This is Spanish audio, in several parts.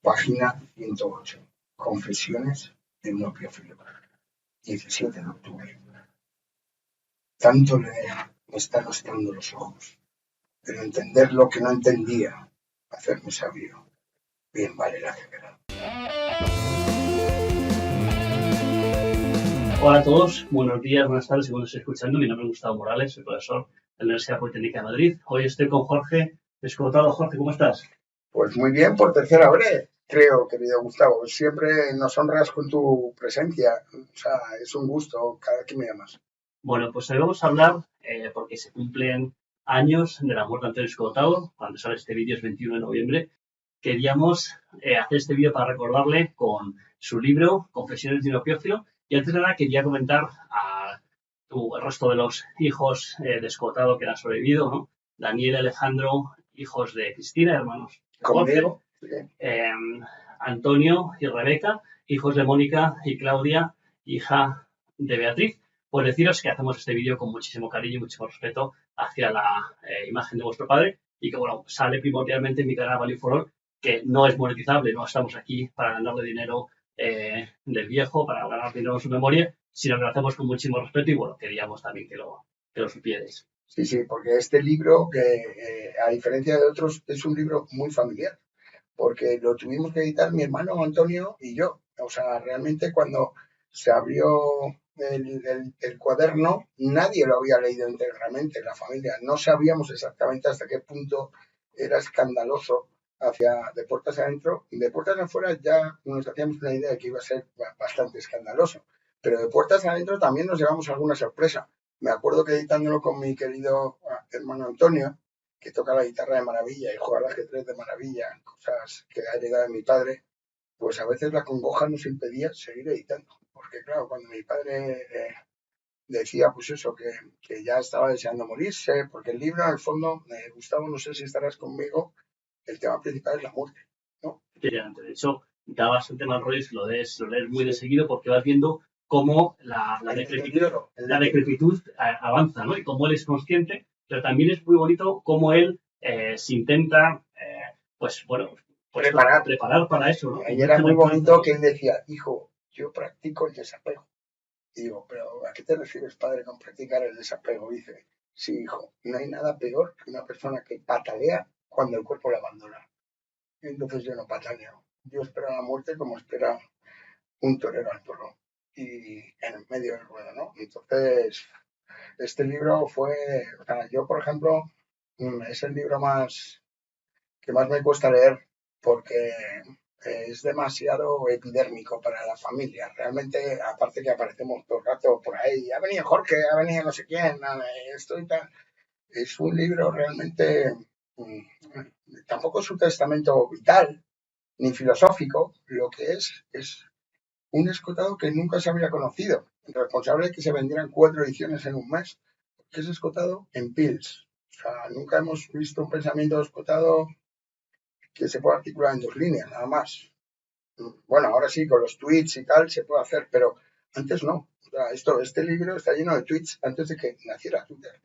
Página 108. Confesiones de un opiófilo. 17 de octubre. Tanto leer me está gastando los ojos, pero entender lo que no entendía, hacerme sabio, bien vale la ceguera. Hola a todos, buenos días, buenas tardes, según estéis escuchando. Mi nombre es Gustavo Morales, soy profesor de la Universidad Politécnica de Madrid. Hoy estoy con Jorge Escotado. Jorge, ¿cómo estás? Pues muy bien, por tercera vez, creo, querido Gustavo. Siempre nos honras con tu presencia. O sea, es un gusto cada vez que me llamas. Bueno, pues hoy vamos a hablar, porque se cumplen años de la muerte de Antonio Escotado. Cuando sale este vídeo es 21 de noviembre. Queríamos hacer este vídeo para recordarle con su libro Confesiones de un opiófilo. Y antes de nada quería comentar el resto de los hijos de Escotado que han sobrevivido, ¿no? Daniel y Alejandro, hijos de Cristina, hermanos de Jorge. Conmigo. Antonio y Rebeca, hijos de Mónica y Claudia, hija de Beatriz. Pues deciros que hacemos este vídeo con muchísimo cariño y muchísimo respeto hacia la imagen de vuestro padre y que, bueno, sale primordialmente en mi canal Value for All, que no es monetizable, no estamos aquí para ganarle dinero del viejo, para ganar dinero en su memoria, sino que lo hacemos con muchísimo respeto y, bueno, queríamos también que lo supierais. Sí, porque este libro, que a diferencia de otros, es un libro muy familiar, porque lo tuvimos que editar mi hermano Antonio y yo. O sea, realmente cuando se abrió el cuaderno, nadie lo había leído íntegramente en la familia. No sabíamos exactamente hasta qué punto era escandaloso de puertas adentro. De puertas afuera ya nos hacíamos una idea de que iba a ser bastante escandaloso, pero de puertas adentro también nos llevamos alguna sorpresa. Me acuerdo que editándolo con mi querido hermano Antonio, que toca la guitarra de maravilla y juega al ajedrez de maravilla, cosas que ha heredado de mi padre, pues a veces la congoja nos impedía seguir editando. Porque claro, cuando mi padre decía pues eso, que ya estaba deseando morirse, porque el libro, en el fondo, Gustavo, no sé si estarás conmigo, el tema principal es la muerte, ¿no? De hecho, da bastante mal rollo si lo lees muy de seguido, porque vas viendo cómo la decrepitud avanza, ¿no? Y cómo él es consciente, pero también es muy bonito cómo él se intenta, preparar para eso, ¿no? Y era muy bonito que él decía, hijo, yo practico el desapego. Y digo, pero ¿a qué te refieres, padre, con practicar el desapego? Dice, sí, hijo, no hay nada peor que una persona que patalea cuando el cuerpo la abandona. Y entonces yo no pataleo. Yo espero la muerte como espera un torero al toro. Y en el medio del ruedo, ¿no? Entonces, este libro fue, o sea, yo, por ejemplo, es el libro que más me cuesta leer porque es demasiado epidérmico para la familia. Realmente, aparte que aparecemos todo el rato por ahí, ha venido Jorge, ha venido no sé quién, esto y tal. Es un libro realmente, tampoco es un testamento vital ni filosófico, lo que es un Escotado que nunca se había conocido, responsable de que se vendieran 4 ediciones en un mes, que es Escotado en Pils. O sea, nunca hemos visto un pensamiento de Escotado que se pueda articular en 2 líneas, nada más. Bueno, ahora sí, con los tweets y tal se puede hacer, pero antes no. O sea, este libro está lleno de tweets antes de que naciera Twitter.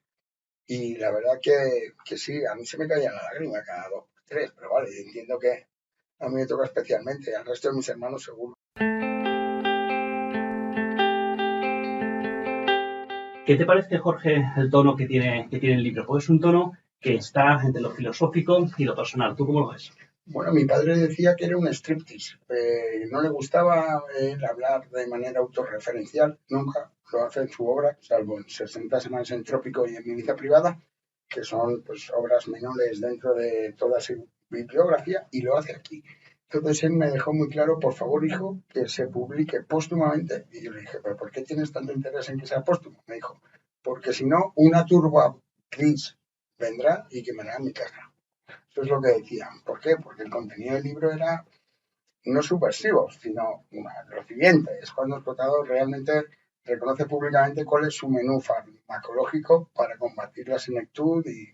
Y la verdad que sí, a mí se me caía la lágrima cada 2 por 3, pero vale, entiendo que a mí me toca especialmente, al resto de mis hermanos seguro. ¿Qué te parece, Jorge, el tono que tiene el libro? Pues es un tono que está entre lo filosófico y lo personal. ¿Tú cómo lo ves? Bueno, mi padre decía que era un striptease. No le gustaba hablar de manera autorreferencial, nunca lo hace en su obra, salvo en 60 semanas en Trópico y en Mi vida privada, que son pues obras menores dentro de toda su bibliografía, y lo hace aquí. Entonces él me dejó muy claro, por favor, hijo, que se publique póstumamente. Y yo le dije, ¿pero por qué tienes tanto interés en que sea póstumo? Me dijo, porque si no, una turba gris vendrá y quemará mi casa. Eso es lo que decían. ¿Por qué? Porque el contenido del libro era no subversivo, sino lo siguiente. Es cuando Escotado realmente reconoce públicamente cuál es su menú farmacológico para combatir la senectud y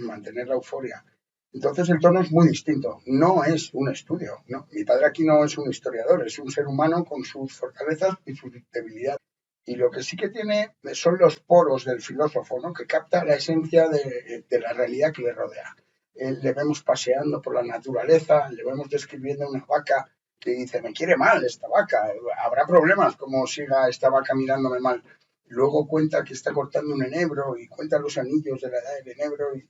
mantener la euforia. Entonces el tono es muy distinto. No es un estudio. No. Mi padre aquí no es un historiador, es un ser humano con sus fortalezas y sus debilidades. Y lo que sí que tiene son los poros del filósofo, ¿no? Que capta la esencia de la realidad que le rodea. le vemos paseando por la naturaleza, le vemos describiendo una vaca que dice, me quiere mal esta vaca, habrá problemas como siga esta vaca mirándome mal. Luego cuenta que está cortando un enebro y cuenta los anillos de la edad del enebro y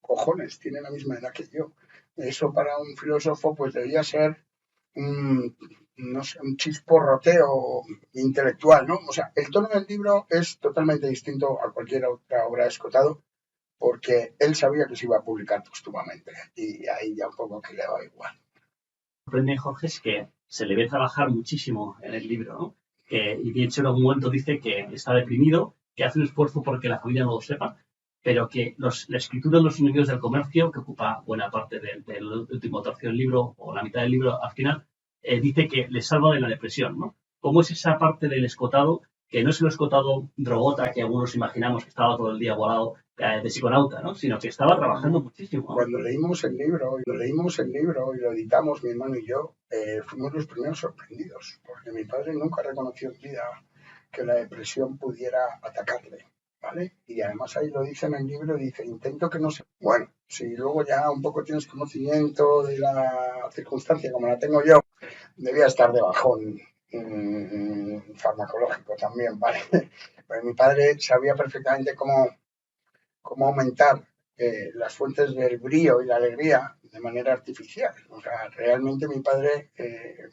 cojones, tiene la misma edad que yo. Eso para un filósofo pues debía ser no sé, un chisporroteo intelectual, ¿no? O sea, el tono del libro es totalmente distinto a cualquier otra obra de Escotado porque él sabía que se iba a publicar póstumamente y ahí ya un poco que le va igual. Sorprende, Jorge, es que se le ve trabajar muchísimo en el libro, ¿no? Y de hecho en algún momento dice que está deprimido, que hace un esfuerzo porque la familia no lo sepa, pero que la escritura de los enemigos del comercio, que ocupa buena parte del último tercio del libro o la mitad del libro al final, dice que le salva de la depresión, ¿no? ¿Cómo es esa parte del Escotado, que no es el Escotado drogota que algunos imaginamos que estaba todo el día volado de psiconauta, ¿no? Sino que estaba trabajando muchísimo, ¿no? Cuando leímos el libro y lo editamos mi hermano y yo, fuimos los primeros sorprendidos, porque mi padre nunca reconoció en vida que la depresión pudiera atacarle, ¿vale? Y además ahí lo dice en el libro, dice, intento que no se... Bueno, si luego ya un poco tienes conocimiento de la circunstancia como la tengo yo, debía estar de bajón farmacológico también, ¿vale? Pero mi padre sabía perfectamente cómo aumentar las fuentes del brío y la alegría de manera artificial. O sea, realmente mi padre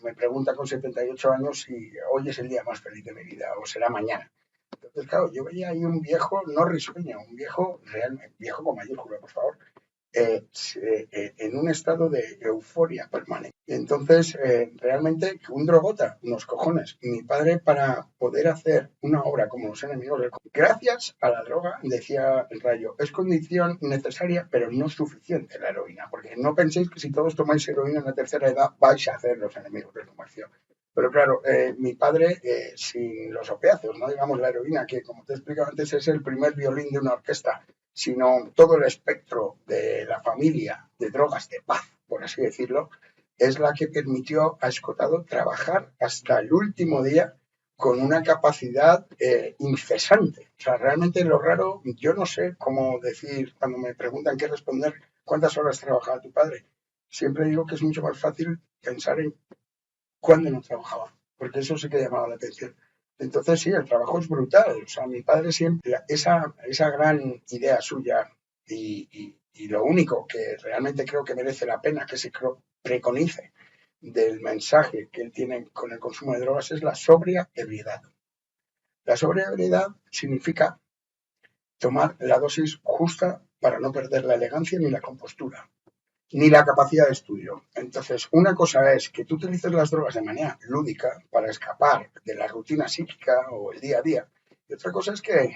me pregunta con 78 años si hoy es el día más feliz de mi vida o será mañana. Entonces, claro, yo veía ahí un viejo no risueño, un viejo realmente, viejo con mayúscula, por favor, en un estado de euforia permanente. Entonces, realmente, un drogota, unos cojones. Mi padre, para poder hacer una obra como Los enemigos del gracias a la droga, decía el Rayo, es condición necesaria, pero no suficiente la heroína, porque no penséis que si todos tomáis heroína en la tercera edad vais a hacer Los enemigos del comercio. Pero claro, mi padre, sin los opiáceos, no digamos la heroína, que como te he explicado antes es el primer violín de una orquesta, sino todo el espectro de la familia de drogas de paz, por así decirlo, es la que permitió a Escotado trabajar hasta el último día con una capacidad incesante. O sea, realmente lo raro, yo no sé cómo decir, cuando me preguntan qué responder, ¿cuántas horas trabajaba tu padre? Siempre digo que es mucho más fácil pensar en cuándo no trabajaba, porque eso sí que llamaba la atención. Entonces, sí, el trabajo es brutal. O sea, mi padre siempre, esa gran idea suya y lo único que realmente creo que merece la pena que se preconice del mensaje que él tiene con el consumo de drogas es la sobria ebriedad. La sobria ebriedad significa tomar la dosis justa para no perder la elegancia ni la compostura, ni la capacidad de estudio. Entonces, una cosa es que tú utilices las drogas de manera lúdica para escapar de la rutina psíquica o el día a día, y otra cosa es que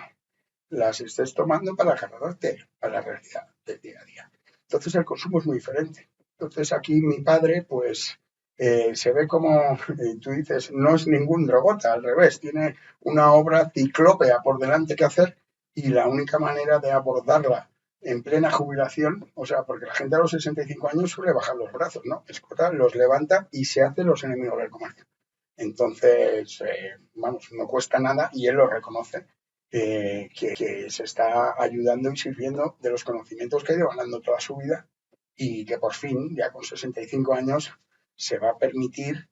las estés tomando para agarrarte a la realidad del día a día. Entonces, el consumo es muy diferente. Entonces, aquí mi padre, pues, se ve como, tú dices, no es ningún drogota, al revés, tiene una obra ciclópea por delante que hacer y la única manera de abordarla en plena jubilación, o sea, porque la gente a los 65 años suele bajar los brazos, ¿no? Escota, los levanta y se hace Los enemigos del comercio. Entonces, vamos, no cuesta nada y él lo reconoce, que se está ayudando y sirviendo de los conocimientos que ha ido ganando toda su vida y que por fin, ya con 65 años, se va a permitir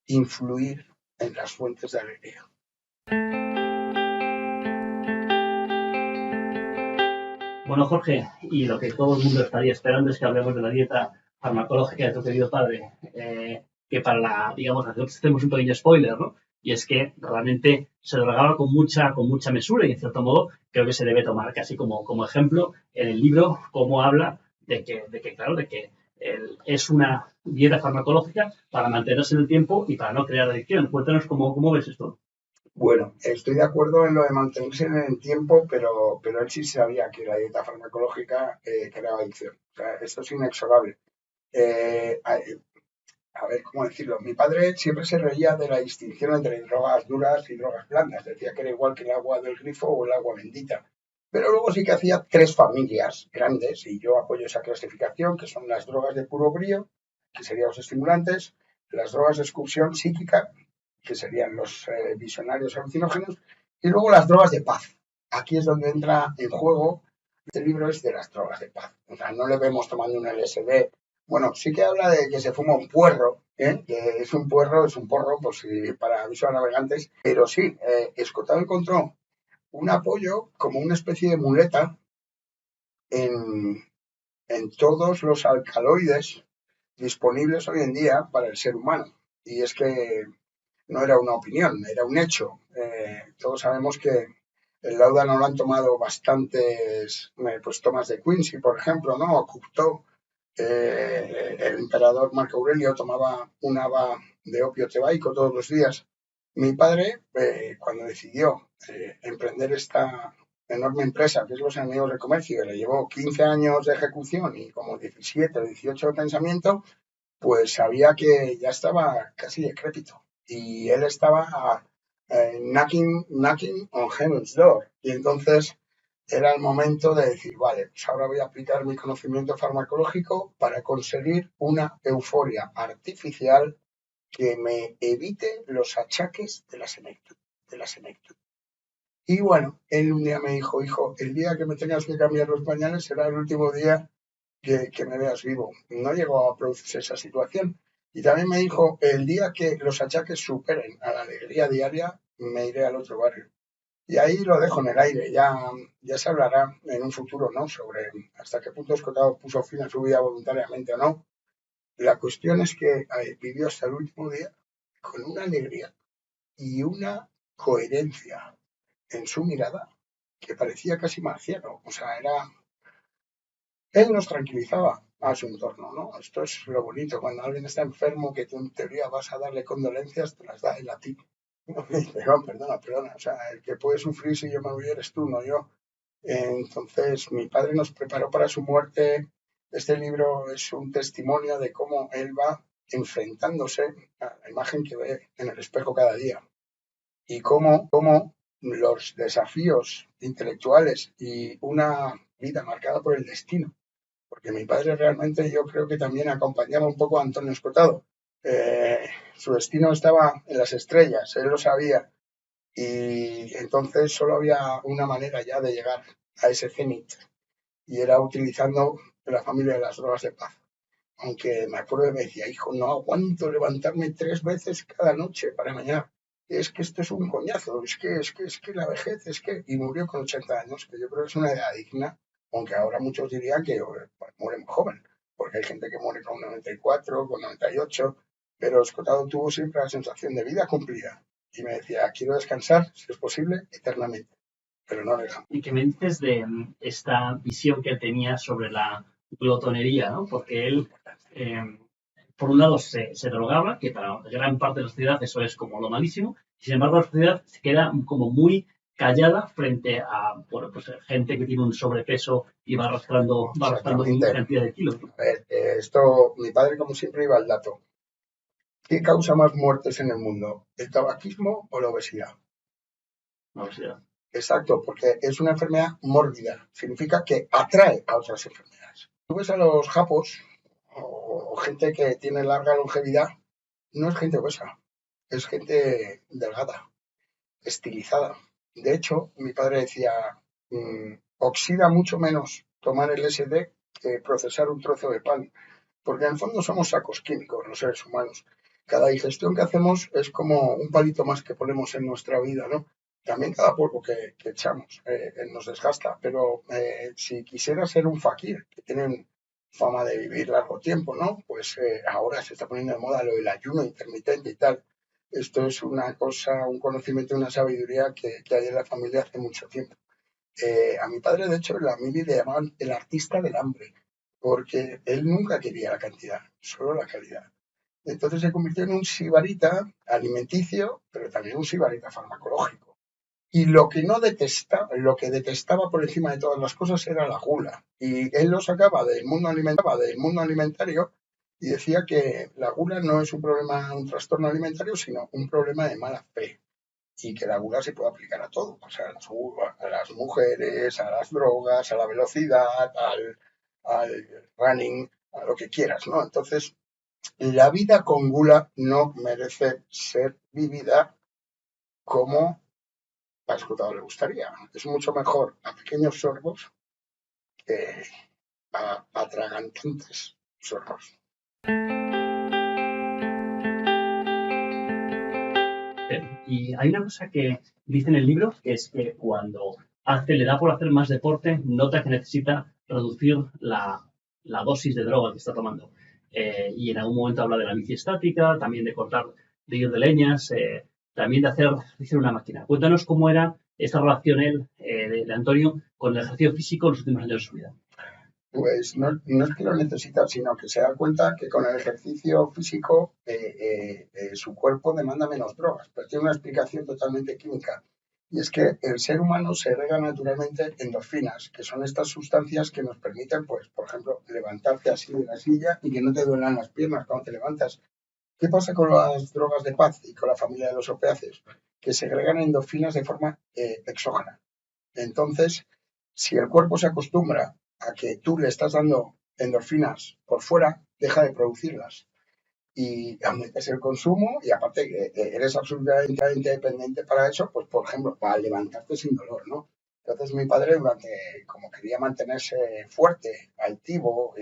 influir en las fuentes de alegría. Bueno, Jorge, y lo que todo el mundo estaría esperando es que hablemos de la dieta farmacológica de tu querido padre, que para digamos, hacemos un pequeño spoiler, ¿no? Y es que realmente se drogaba con mucha mesura y, en cierto modo, creo que se debe tomar casi como ejemplo en el libro cómo habla de que es una dieta farmacológica para mantenerse en el tiempo y para no crear adicción. Cuéntanos cómo ves esto. Bueno, estoy de acuerdo en lo de mantenerse en el tiempo, pero él sí sabía que la dieta farmacológica creaba adicción. O sea, esto es inexorable. A ver, ¿cómo decirlo? Mi padre siempre se reía de la distinción entre drogas duras y drogas blandas. Decía que era igual que el agua del grifo o el agua bendita. Pero luego sí que hacía tres familias grandes, y yo apoyo esa clasificación, que son las drogas de puro brío, que serían los estimulantes, las drogas de excursión psíquica, que serían los visionarios alucinógenos, y luego las drogas de paz. Aquí es donde entra en juego Este libro es de las drogas de paz. O sea, no le vemos tomando un LSD. Bueno, sí que habla de que se fuma un puerro, que es un puerro, es un porro, pues para aviso a navegantes. Pero sí, Escotado encontró un apoyo como una especie de muleta en, en todos los alcaloides disponibles hoy en día para el ser humano. Y es que no era una opinión, era un hecho. Todos sabemos que el Láudano lo han tomado bastantes, pues Tomás de Quincy, por ejemplo, ¿no? O Cocteau. El emperador Marco Aurelio tomaba un haba de opio tebaico todos los días. Mi padre, cuando decidió emprender esta enorme empresa que es los enemigos del comercio, que le llevó 15 años de ejecución y como 17 o 18 de pensamiento, pues sabía que ya estaba casi decrépito y él estaba knocking on heaven's door. Y entonces era el momento de decir, vale, pues ahora voy a aplicar mi conocimiento farmacológico para conseguir una euforia artificial que me evite los achaques de la senectud. De la senectud. Y bueno, él un día me dijo, hijo, el día que me tengas que cambiar los pañales será el último día que me veas vivo. No llegó a producirse esa situación. Y también me dijo, el día que los achaques superen a la alegría diaria, me iré al otro barrio. Y ahí lo dejo en el aire, ya se hablará en un futuro, ¿no? Sobre hasta qué punto Escotado puso fin a su vida voluntariamente o no. La cuestión es que vivió hasta el último día con una alegría y una coherencia en su mirada que parecía casi marciano. O sea, él nos tranquilizaba a su entorno, ¿no? Esto es lo bonito, cuando alguien está enfermo, que tú en teoría vas a darle condolencias, te las da él a ti. No me dice, no, perdona, o sea, el que puede sufrir si yo me voy eres tú, no yo. Entonces, mi padre nos preparó para su muerte. Este libro es un testimonio de cómo él va enfrentándose a la imagen que ve en el espejo cada día y cómo los desafíos intelectuales y una vida marcada por el destino, porque mi padre realmente yo creo que también acompañaba un poco a Antonio Escotado. Su destino estaba en las estrellas, él lo sabía, y entonces solo había una manera ya de llegar a ese cenit, y era utilizando la familia de las drogas de paz. Aunque me acuerdo que me decía, hijo, no aguanto levantarme 3 veces cada noche para mañana. Es que esto es un coñazo, es que la vejez, es que... Y murió con 80 años, que yo creo que es una edad digna, aunque ahora muchos dirían que muere muy joven, porque hay gente que muere con 94, con 98, pero Escotado tuvo siempre la sensación de vida cumplida. Y me decía, quiero descansar, si es posible, eternamente, pero no dejamos. ¿Y qué me dices de esta visión que él tenía sobre la glotonería, ¿no? Porque él, eh, por un lado, se drogaba, que para gran parte de la sociedad eso es como lo malísimo, y sin embargo la sociedad se queda como muy callada frente a, bueno, pues, gente que tiene un sobrepeso y va arrastrando una Exactamente. cantidad de kilos, ¿no? A ver, esto, mi padre como siempre iba al dato. ¿Qué causa más muertes en el mundo? ¿El tabaquismo o la obesidad? La obesidad. Exacto, porque es una enfermedad mórbida. Significa que atrae a otras enfermedades. Tú ves a los japos o gente que tiene larga longevidad, no es gente obesa, es gente delgada, estilizada. De hecho, mi padre decía, oxida mucho menos tomar el SD que procesar un trozo de pan, porque en el fondo somos sacos químicos los seres humanos. Cada digestión que hacemos es como un palito más que ponemos en nuestra vida, ¿no? También cada polvo que echamos nos desgasta, pero si quisiera ser un fakir, que tienen fama de vivir largo tiempo, ¿no? Pues ahora se está poniendo de moda lo del ayuno intermitente y tal. Esto es una cosa, un conocimiento, una sabiduría que hay en la familia hace mucho tiempo. A mi padre, de hecho, en la mili le llamaban el artista del hambre, porque él nunca quería la cantidad, solo la calidad. Entonces se convirtió en un sibarita alimenticio, pero también un sibarita farmacológico. Y lo que no detestaba, lo que detestaba por encima de todas las cosas era la gula. Y él lo sacaba del mundo alimentario y decía que la gula no es un problema, un trastorno alimentario, sino un problema de mala fe y que la gula se puede aplicar a todo, o sea, a las mujeres, a las drogas, a la velocidad, al running, a lo que quieras, ¿no? Entonces, la vida con gula no merece ser vivida como a Escotado le gustaría. Es mucho mejor a pequeños sorbos atragantantes sorbos. Y hay una cosa que dice en el libro, que es que cuando le da por hacer más deporte, nota que necesita reducir la dosis de droga que está tomando. Y en algún momento habla de la bici estática, también de ir de leñas, también de hacer ejercicio en una máquina. Cuéntanos cómo era esta relación de Antonio con el ejercicio físico en los últimos años de su vida. Pues no es que lo necesita, sino que se da cuenta que con el ejercicio físico su cuerpo demanda menos drogas. Pero tiene una explicación totalmente química. Y es que el ser humano segrega naturalmente endorfinas, que son estas sustancias que nos permiten, pues, por ejemplo, levantarte así de la silla y que no te duelan las piernas cuando te levantas. ¿Qué pasa con las drogas de paz y con la familia de los opiáceos? Que segregan endorfinas de forma exógena. Entonces, si el cuerpo se acostumbra a que tú le estás dando endorfinas por fuera, deja de producirlas. Y aumentas el consumo y aparte eres absolutamente dependiente para eso, pues por ejemplo, para levantarte sin dolor, ¿no? Entonces mi padre, como quería mantenerse fuerte, altivo,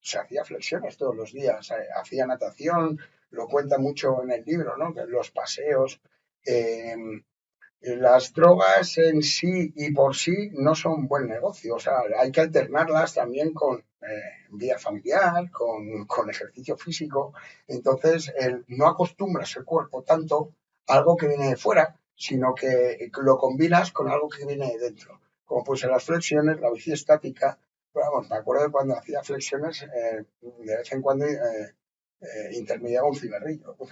se hacía flexiones todos los días, hacía natación, lo cuenta mucho en el libro, ¿no? Los paseos. Eh, las drogas en sí y por sí no son buen negocio, o sea, hay que alternarlas también con vida familiar, con ejercicio físico. Entonces, no acostumbras el cuerpo tanto a algo que viene de fuera, sino que lo combinas con algo que viene de dentro. Como pues en las flexiones, la bici estática, vamos, me acuerdo de cuando hacía flexiones, de vez en cuando intermediaba un cigarrillo. O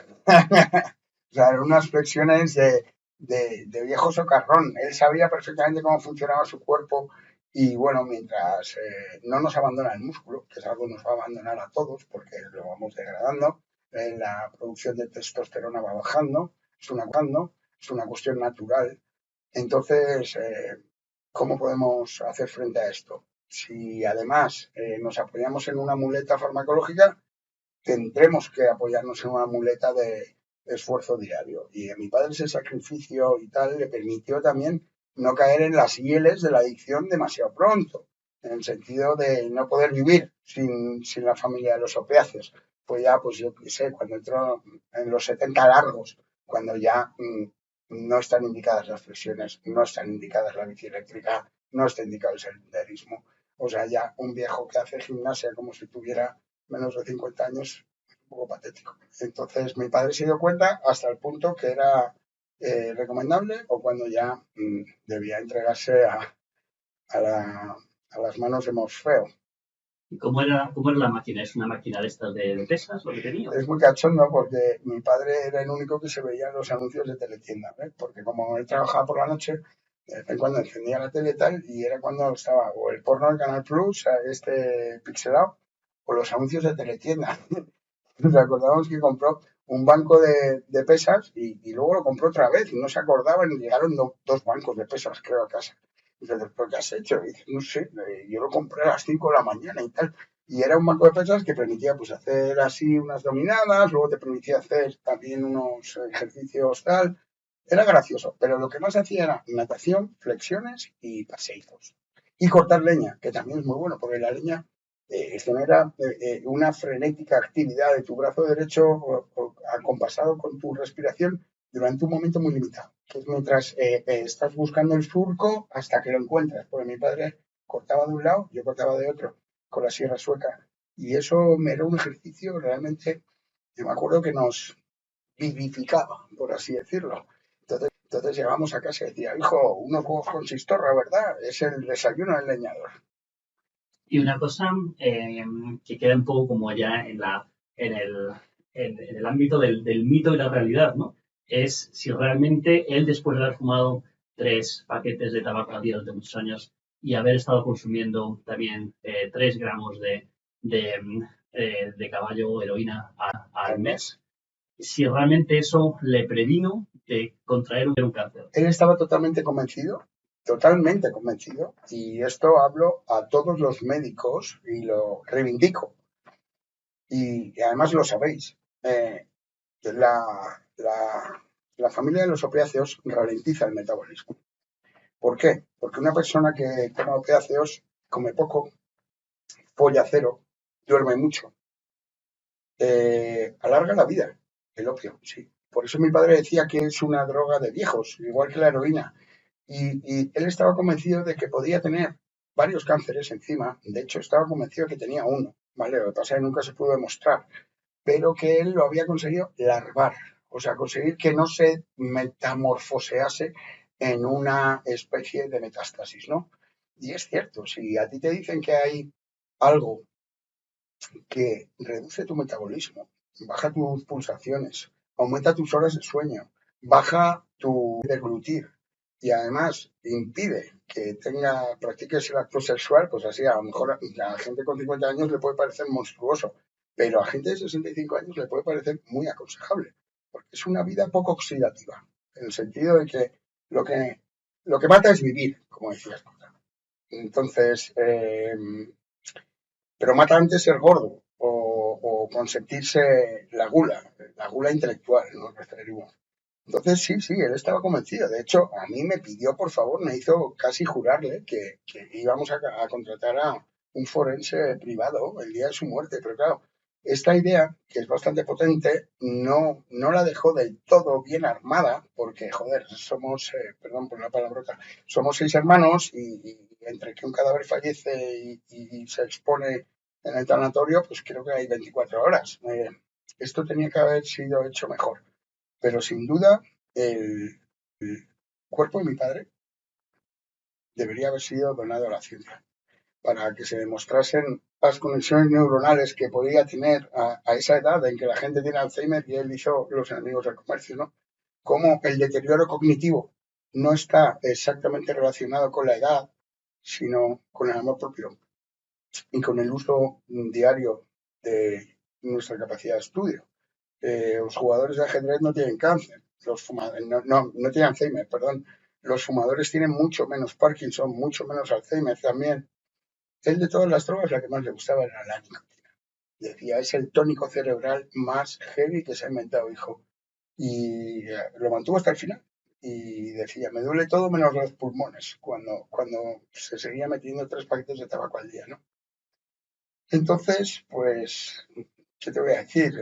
sea, eran unas flexiones de viejo socarrón. Él sabía perfectamente cómo funcionaba su cuerpo y bueno, mientras no nos abandona el músculo, que es algo que nos va a abandonar a todos porque lo vamos degradando, la producción de testosterona va bajando, es una cuestión natural. Entonces, ¿cómo podemos hacer frente a esto? Si además nos apoyamos en una muleta farmacológica, tendremos que apoyarnos en una muleta de esfuerzo diario. Y a mi padre ese sacrificio y tal le permitió también no caer en las hieles de la adicción demasiado pronto, en el sentido de no poder vivir sin la familia de los opiáceos. Pues ya, pues yo qué sé, cuando entró en los 70 largos, cuando ya no están indicadas las flexiones, no están indicadas la bici eléctrica, no está indicado el senderismo. O sea, ya un viejo que hace gimnasia como si tuviera menos de 50 años, un poco patético. Entonces mi padre se dio cuenta hasta el punto que era recomendable o cuando ya debía entregarse a las manos de Morfeo. ¿Y cómo era la máquina? ¿Es una máquina de estas de pesas lo que tenía? Es muy cachondo porque mi padre era el único que se veía en los anuncios de teletienda, ¿ves? Porque como él trabajaba por la noche, de vez en cuando encendía la tele y tal, y era cuando estaba o el porno del Canal Plus, este pixelado, o los anuncios de teletienda. Nos acordamos que compró un banco de pesas y luego lo compró otra vez y no se acordaban y llegaron dos bancos de pesas, creo, a casa. Y dice, ¿pero qué has hecho? Y dice, no sé, yo lo compré a las 5 de la mañana y tal. Y era un banco de pesas que permitía pues hacer así unas dominadas, luego te permitía hacer también unos ejercicios tal. Era gracioso, pero lo que más hacía era natación, flexiones y paseos. Y cortar leña, que también es muy bueno, porque la leña genera una frenética actividad de tu brazo derecho acompasado con tu respiración durante un momento muy limitado, que es mientras estás buscando el surco hasta que lo encuentras, porque mi padre cortaba de un lado, yo cortaba de otro con la sierra sueca y eso me era un ejercicio realmente, yo me acuerdo que nos vivificaba, por así decirlo. Entonces llegamos a casa y decía, hijo, unos huevos con chistorra, ¿verdad? Es el desayuno del leñador. Y una cosa que queda un poco como ya en el ámbito del mito y la realidad, ¿no? Es si realmente él, después de haber fumado 3 paquetes de tabaco a día durante muchos años y haber estado consumiendo también 3 gramos de caballo heroína al mes, si realmente eso le previno de contraer un cáncer. Él estaba totalmente convencido, y esto hablo a todos los médicos y lo reivindico. Y además lo sabéis, la familia de los opiáceos ralentiza el metabolismo. ¿Por qué? Porque una persona que toma opiáceos come poco, folla cero, duerme mucho. Alarga la vida, el opio, sí. Por eso mi padre decía que es una droga de viejos, igual que la heroína. Y él estaba convencido de que podía tener varios cánceres encima. De hecho, estaba convencido de que tenía uno, ¿vale? Lo que pasa es que nunca se pudo demostrar, pero que él lo había conseguido larvar, o sea, conseguir que no se metamorfosease en una especie de metástasis, ¿no? Y es cierto, si a ti te dicen que hay algo que reduce tu metabolismo, baja tus pulsaciones, aumenta tus horas de sueño, baja tu deglutir y además impide que practiques el acto sexual, pues así a lo mejor a la gente con 50 años le puede parecer monstruoso, pero a gente de 65 años le puede parecer muy aconsejable, porque es una vida poco oxidativa, en el sentido de que lo que, lo que mata es vivir, como decías. Entonces, pero mata antes ser gordo o consentirse la gula intelectual, nos referimos. Entonces, sí, sí, él estaba convencido. De hecho, a mí me pidió, por favor, me hizo casi jurarle que íbamos a contratar a un forense privado el día de su muerte. Pero claro, esta idea, que es bastante potente, no la dejó del todo bien armada, porque, joder, somos, perdón por la palabrota, somos 6 hermanos y entre que un cadáver fallece y se expone en el tanatorio, pues creo que hay 24 horas. Esto tenía que haber sido hecho mejor. Pero sin duda, el cuerpo de mi padre debería haber sido donado a la ciencia para que se demostrasen las conexiones neuronales que podía tener a esa edad en que la gente tiene Alzheimer y él hizo Los enemigos del comercio, ¿no? Cómo el deterioro cognitivo no está exactamente relacionado con la edad, sino con el amor propio y con el uso diario de nuestra capacidad de estudio. Los jugadores de ajedrez no tienen cáncer, los fumadores, no tienen Alzheimer, perdón. Los fumadores tienen mucho menos Parkinson, mucho menos Alzheimer también. Él de todas las drogas la que más le gustaba era la nicotina. Decía, es el tónico cerebral más heavy que se ha inventado, hijo. Y lo mantuvo hasta el final. Y decía, me duele todo menos los pulmones, cuando se seguía metiendo 3 paquetes de tabaco al día, ¿no? Entonces, pues, ¿qué te voy a decir?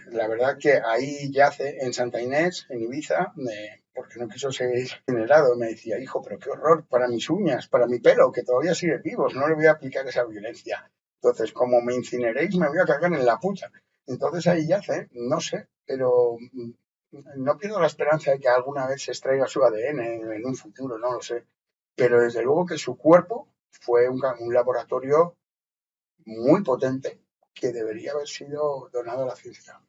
La verdad que ahí yace en Santa Inés, en Ibiza, porque no quiso ser incinerado. Me decía, hijo, pero qué horror para mis uñas, para mi pelo, que todavía sigue vivo, no le voy a aplicar esa violencia. Entonces, como me incineréis, me voy a cagar en la puta. Entonces ahí yace, no sé, pero no pierdo la esperanza de que alguna vez se extraiga su ADN en un futuro, no lo sé. Pero desde luego que su cuerpo fue un laboratorio muy potente que debería haber sido donado a la ciencia.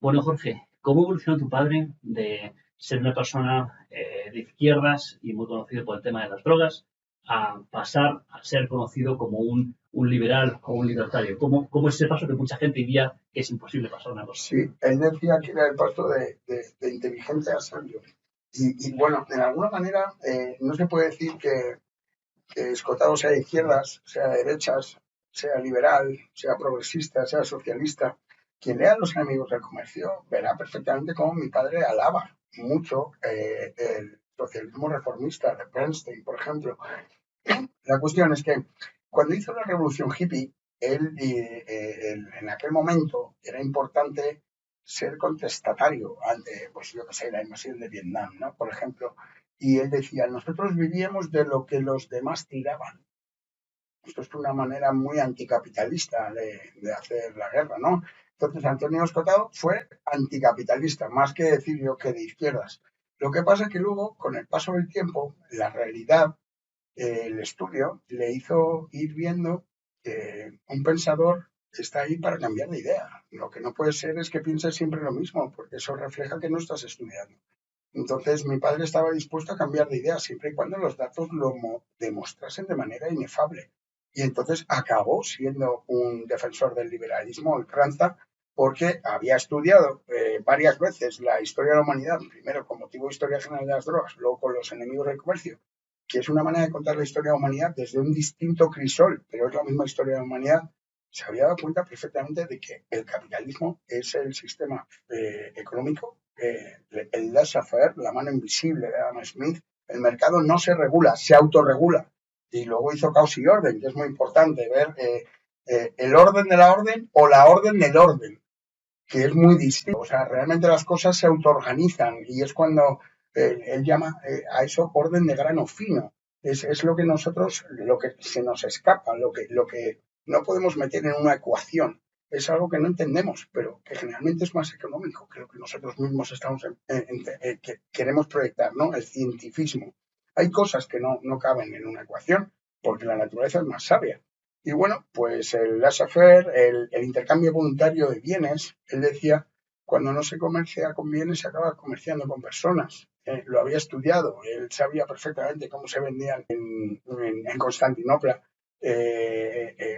Bueno, Jorge, ¿cómo evolucionó tu padre de ser una persona de izquierdas y muy conocido por el tema de las drogas a pasar a ser conocido como un liberal o un libertario? ¿Cómo es ese paso que mucha gente diría que es imposible pasar una cosa? Sí, él decía que era el paso de inteligente a sabio. Y bueno, de alguna manera no se puede decir que Escotado sea de izquierdas, sea de derechas, sea liberal, sea progresista, sea socialista. Quien lea Los enemigos del comercio verá perfectamente cómo mi padre alaba mucho el socialismo reformista de Bernstein, por ejemplo. La cuestión es que cuando hizo la revolución hippie, en aquel momento era importante ser contestatario ante, pues yo qué sé, la invasión de Vietnam, ¿no? Por ejemplo, y él decía, nosotros vivíamos de lo que los demás tiraban. Esto es una manera muy anticapitalista de hacer la guerra, ¿no? Entonces Antonio Escotado fue anticapitalista, más que decir yo que de izquierdas. Lo que pasa es que luego, con el paso del tiempo, la realidad, el estudio le hizo ir viendo que un pensador está ahí para cambiar de idea. Lo que no puede ser es que pienses siempre lo mismo, porque eso refleja que no estás estudiando. Entonces, mi padre estaba dispuesto a cambiar de idea siempre y cuando los datos lo demostrasen de manera inefable. Y entonces acabó siendo un defensor del liberalismo ultranza porque había estudiado varias veces la historia de la humanidad, primero con motivo de historia general de las drogas, luego con los enemigos del comercio, que es una manera de contar la historia de la humanidad desde un distinto crisol, pero es la misma historia de la humanidad. Se había dado cuenta perfectamente de que el capitalismo es el sistema económico el laissez-faire, la mano invisible de Adam Smith, el mercado no se regula, se autorregula. Y luego hizo caos y orden, que es muy importante ver el orden de la orden o la orden del orden, que es muy distinto. O sea, realmente las cosas se autoorganizan y es cuando él llama a eso orden de grano fino. Es lo que nosotros, lo que se nos escapa, lo que no podemos meter en una ecuación. Es algo que no entendemos, pero que generalmente es más económico que lo que nosotros mismos que queremos proyectar, ¿no? El cientifismo. Hay cosas que no caben en una ecuación porque la naturaleza es más sabia. Y bueno, pues el laissez-faire, el intercambio voluntario de bienes, él decía, cuando no se comercia con bienes se acaba comerciando con personas. Lo había estudiado, él sabía perfectamente cómo se vendían en Constantinopla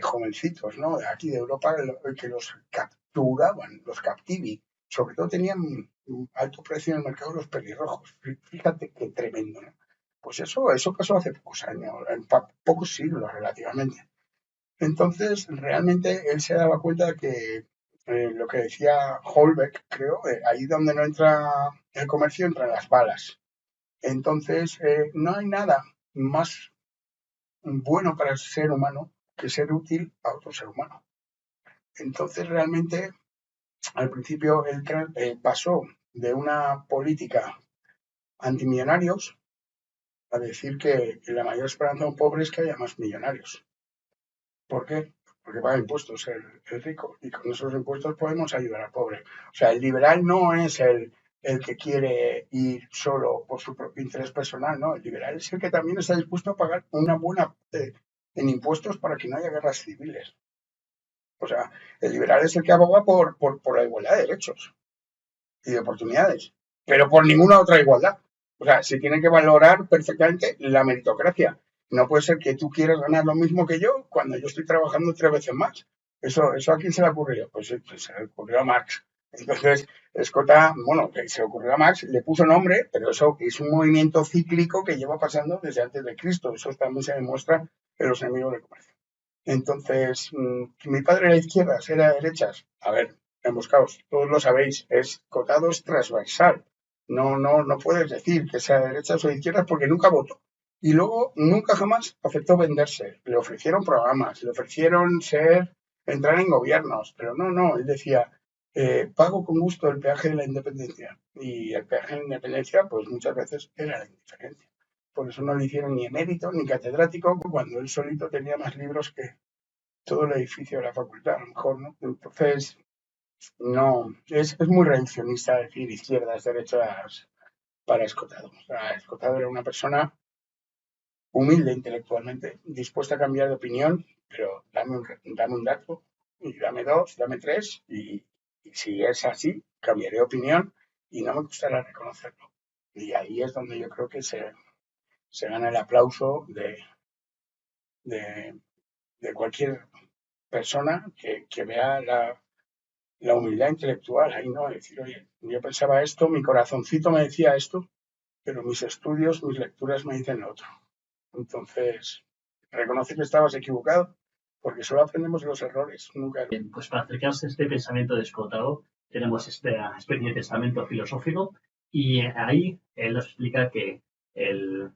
jovencitos, ¿no? De aquí de Europa que los capturaban, los captivi. Sobre todo tenían un alto precio en el mercado los pelirrojos. Fíjate qué tremendo, ¿no? Pues eso pasó hace pocos años, en pocos siglos relativamente. Entonces, realmente él se daba cuenta de que lo que decía Holbeck, creo, ahí donde no entra el comercio, entran las balas. Entonces, no hay nada más bueno para el ser humano que ser útil a otro ser humano. Entonces, realmente, al principio, él pasó de una política antimillonarios a decir que la mayor esperanza de un pobre es que haya más millonarios. ¿Por qué? Porque paga impuestos el rico y con esos impuestos podemos ayudar al pobre. O sea, el liberal no es el que quiere ir solo por su propio interés personal, no. El liberal es el que también está dispuesto a pagar una buena en impuestos para que no haya guerras civiles. O sea, el liberal es el que aboga por la igualdad de derechos y de oportunidades, pero por ninguna otra igualdad. O sea, se tiene que valorar perfectamente la meritocracia. No puede ser que tú quieras ganar lo mismo que yo cuando yo estoy trabajando 3 veces más. ¿Eso a quién se le ocurrió? Pues se le ocurrió a Marx. Entonces, Escota, bueno, que se le ocurrió a Marx, le puso nombre, pero eso es un movimiento cíclico que lleva pasando desde antes de Cristo. Eso también se demuestra en los enemigos del comercio. Entonces, mi padre era de izquierdas, era de derechas. A ver, emboscados, todos lo sabéis, Cotado es transversal. No puedes decir que sea de derechas o de izquierdas porque nunca votó. Y luego nunca jamás aceptó venderse. Le ofrecieron programas, le ofrecieron entrar en gobiernos, pero no, él decía, pago con gusto el peaje de la independencia. Y el peaje de la independencia, pues muchas veces era la indiferencia. Por eso no le hicieron ni emérito ni catedrático cuando él solito tenía más libros que todo el edificio de la facultad, a lo mejor, ¿no? Entonces, no, es muy reduccionista decir izquierdas, derechas para Escotado. O sea, Escotado era una persona humilde intelectualmente, dispuesta a cambiar de opinión, pero dame un dato, y dame dos, dame tres, y si es así, cambiaré de opinión y no me costará reconocerlo. Y ahí es donde yo creo que se gana el aplauso de, de cualquier persona que vea la humildad intelectual ahí, ¿no? Decir, oye, yo pensaba esto, mi corazoncito me decía esto, pero mis estudios, mis lecturas me dicen lo otro. Entonces, reconoce que estabas equivocado, porque solo aprendemos de los errores, nunca. Bien, pues para acercarse a este pensamiento descotado, tenemos esta especie de pensamiento filosófico y ahí él nos explica que él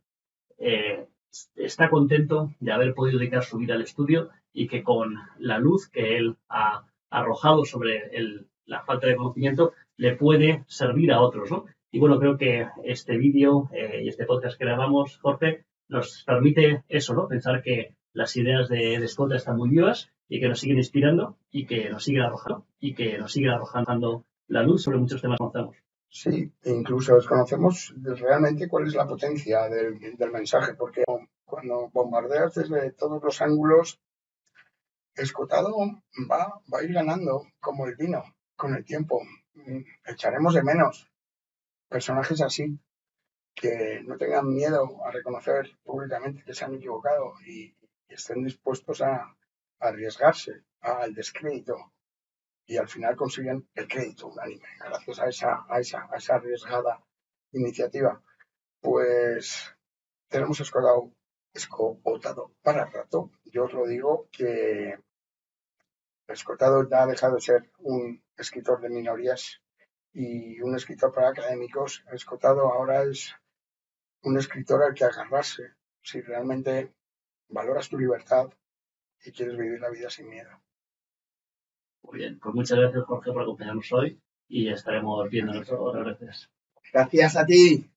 está contento de haber podido dedicar su vida al estudio y que con la luz que él ha arrojado sobre la falta de conocimiento le puede servir a otros, ¿no? Y bueno, creo que este vídeo y este podcast que grabamos, Jorge, nos permite eso, ¿no? Pensar que las ideas de Scott están muy vivas y que nos siguen inspirando y que nos siguen arrojando la luz sobre muchos temas que conocemos. Sí, incluso desconocemos realmente cuál es la potencia del mensaje, porque cuando bombardeas desde todos los ángulos, Escotado va a ir ganando como el vino con el tiempo. Echaremos de menos personajes así, que no tengan miedo a reconocer públicamente que se han equivocado y estén dispuestos a arriesgarse al descrédito y al final consiguen el crédito unánime gracias a esa arriesgada iniciativa. Pues tenemos escotado para rato. Yo os lo digo que Escotado ya ha dejado de ser un escritor de minorías y un escritor para académicos. Escotado ahora es un escritor al que agarrarse si realmente valoras tu libertad y quieres vivir la vida sin miedo. Muy bien, pues muchas gracias, Jorge, por acompañarnos hoy y estaremos viéndonos otras veces. Gracias a ti.